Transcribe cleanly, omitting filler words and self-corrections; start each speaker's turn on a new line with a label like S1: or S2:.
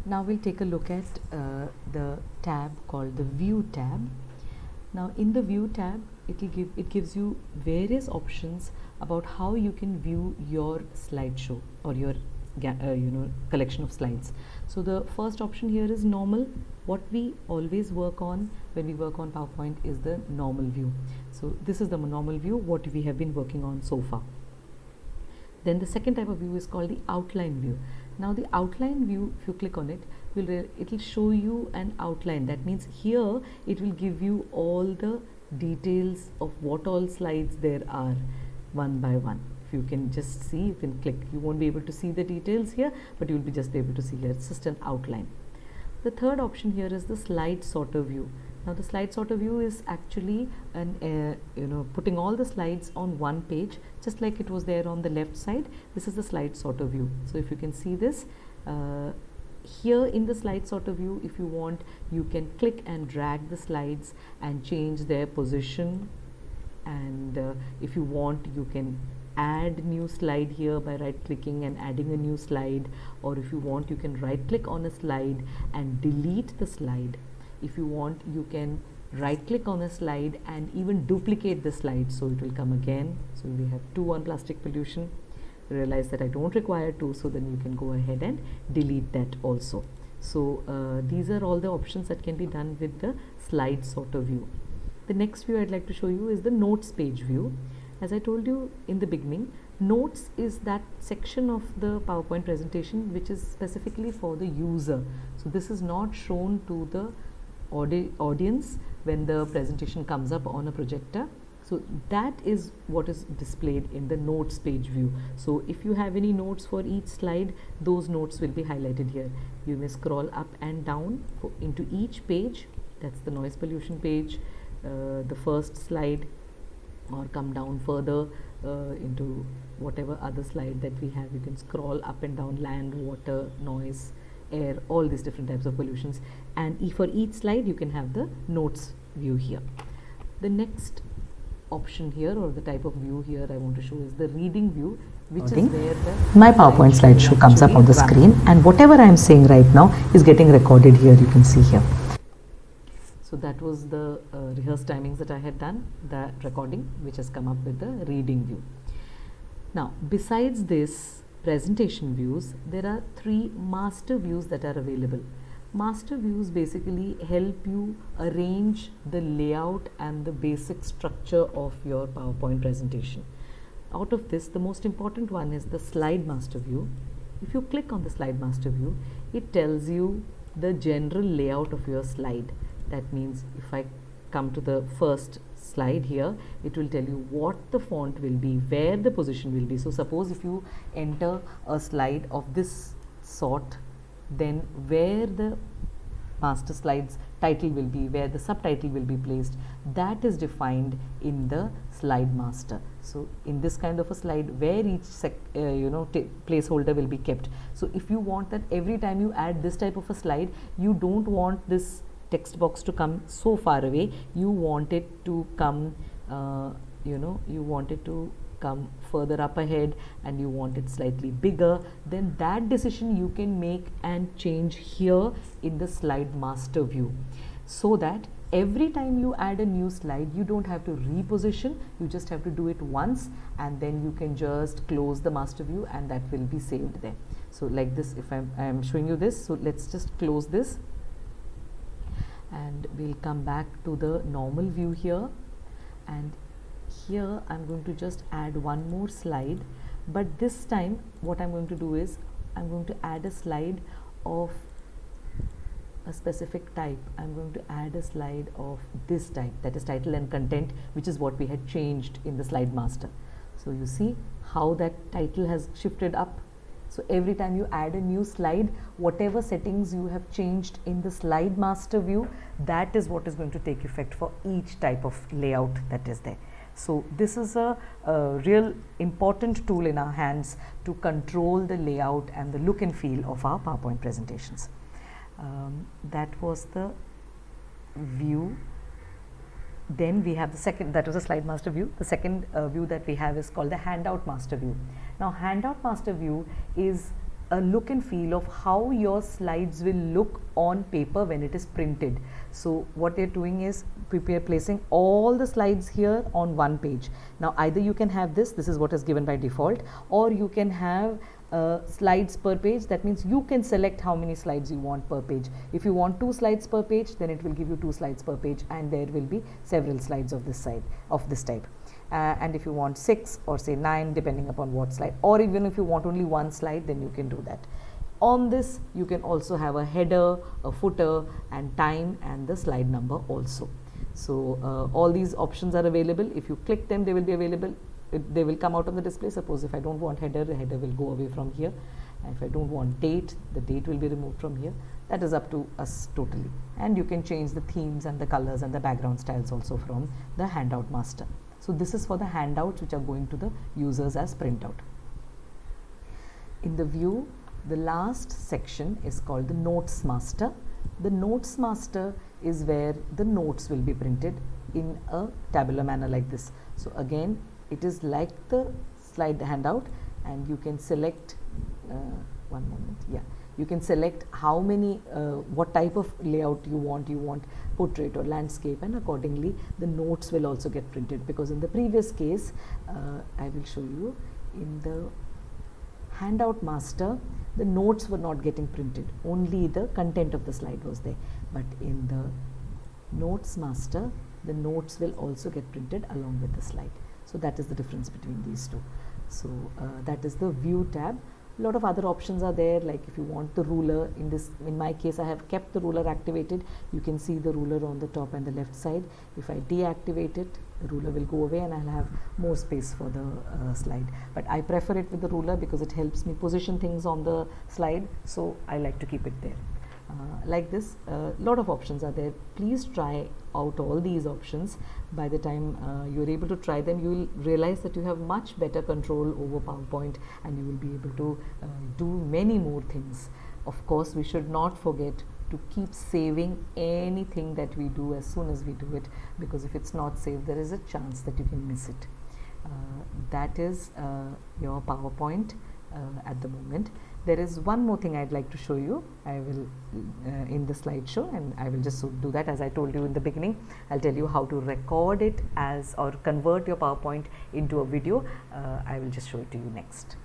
S1: Now we'll take a look at the tab called the View tab. Now in the View tab, it gives you various options about how you can view your slideshow or your collection of slides. So the first option here is normal. What we always work on when we work on PowerPoint is the normal view. So this is the normal view, what we have been working on so far. Then the second type of view is called the outline view. Now the outline view, if you click on it, it will show you an outline. That means here it will give you all the details of what all slides there are one by one. If you can just see, you can click. You won't be able to see the details here, but you will be just able to see here. It's just an outline. The third option here is the slide sorter view. Now the slide sorter view is actually putting all the slides on one page, just like it was there on the left side. This is the slide sorter view. So if you can see this, here in the slide sorter view, if you want, you can click and drag the slides and change their position. And if you want, you can add new slide here by right clicking and adding a new slide, or if you want, you can right click on a slide and delete the slide. If you want, you can right click on a slide and even duplicate the slide, so it will come again. So we have 2 on plastic pollution. Realize that I don't require 2, so then you can go ahead and delete that also. So these are all the options that can be done with the slide sorter view. The next view I'd like to show you is the notes page view. As I told you in the beginning, notes is that section of the PowerPoint presentation which is specifically for the user. So this is not shown to the audience when the presentation comes up on a projector. So that is what is displayed in the notes page view. So if you have any notes for each slide, those notes will be highlighted here. You may scroll up and down into each page. That's the noise pollution page, the first slide, or come down further into whatever other slide that we have. You can scroll up and down: land, water, noise, air, all these different types of pollutions, and for each slide you can have the notes view here. The next option here, or the type of view here I want to show, is the reading view, which is where my PowerPoint slideshow comes up on the screen, and whatever I am saying right now is getting recorded here. You can see here. So that was the rehearsed timings that I had done, the recording which has come up with the reading view. Now besides this presentation views, there are 3 master views that are available. Master views basically help you arrange the layout and the basic structure of your PowerPoint presentation. Out of this, the most important one is the slide master view. If you click on the slide master view, it tells you the general layout of your slide. That means if I come to the first slide here, it will tell you what the font will be, where the position will be. So suppose if you enter a slide of this sort, then where the master slides title will be, where the subtitle will be placed, that is defined in the slide master. So in this kind of a slide, where each placeholder will be kept. So if you want that every time you add this type of a slide, you don't want this text box to come so far away, you want it to come you want it to come further up ahead, and you want it slightly bigger, then that decision you can make and change here in the slide master view, so that every time you add a new slide, you don't have to reposition, you just have to do it once, and then you can just close the master view and that will be saved there. So like this, if I'm showing you this, so let's just close this and we'll come back to the normal view here, and here I'm going to just add one more slide, but this time what I'm going to do is I'm going to add a slide of a specific type. I'm going to add a slide of this type, that is title and content, which is what we had changed in the slide master. So you see how that title has shifted up. So every time you add a new slide, whatever settings you have changed in the slide master view, that is what is going to take effect for each type of layout that is there. So this is a real important tool in our hands to control the layout and the look and feel of our PowerPoint presentations. That was the view. Then we have the second, that was a slide master view. The second view that we have is called the handout master view. Now handout master view is a look and feel of how your slides will look on paper when it is printed. So what they're doing is placing all the slides here on one page. Now either you can have this is what is given by default, or you can have slides per page. That means you can select how many slides you want per page. If you want 2 slides per page, then it will give you 2 slides per page, and there will be several slides of this type. And if you want 6 or say 9, depending upon what slide, or even if you want only 1 slide, then you can do that. On this you can also have a header, a footer, and time, and the slide number also. So all these options are available. If you click them, they will be available. They will come out on the display. Suppose if I don't want header, the header will go away from here, and if I don't want date, the date will be removed from here. That is up to us totally. And you can change the themes and the colors and the background styles also from the handout master. So this is for the handouts which are going to the users as printout. In the view, the last section is called the notes master. The notes master is where the notes will be printed in a tabular manner like this. So again, it is like the slide handout, and you can select you can select how many what type of layout you want portrait or landscape, and accordingly the notes will also get printed. Because in the previous case, I will show you, in the handout master the notes were not getting printed, only the content of the slide was there. But in the notes master, the notes will also get printed along with the slide. So that is the difference between these two. So that is the view tab. A lot of other options are there, like if you want the ruler, in my case I have kept the ruler activated. You can see the ruler on the top and the left side. If I deactivate it, the ruler will go away and I'll have more space for the slide. But I prefer it with the ruler because it helps me position things on the slide, so I like to keep it there. Like this, a lot of options are there. Please try out all these options. By the time you're able to try them, you will realize that you have much better control over PowerPoint, and you will be able to do many more things. Of course, we should not forget to keep saving anything that we do as soon as we do it, because if it's not saved, there is a chance that you can miss it. That is your PowerPoint at the moment. There is one more thing I'd like to show you. I will in the slideshow, and I will just do that as I told you in the beginning. I'll tell you how to record it or convert your PowerPoint into a video. I will just show it to you next.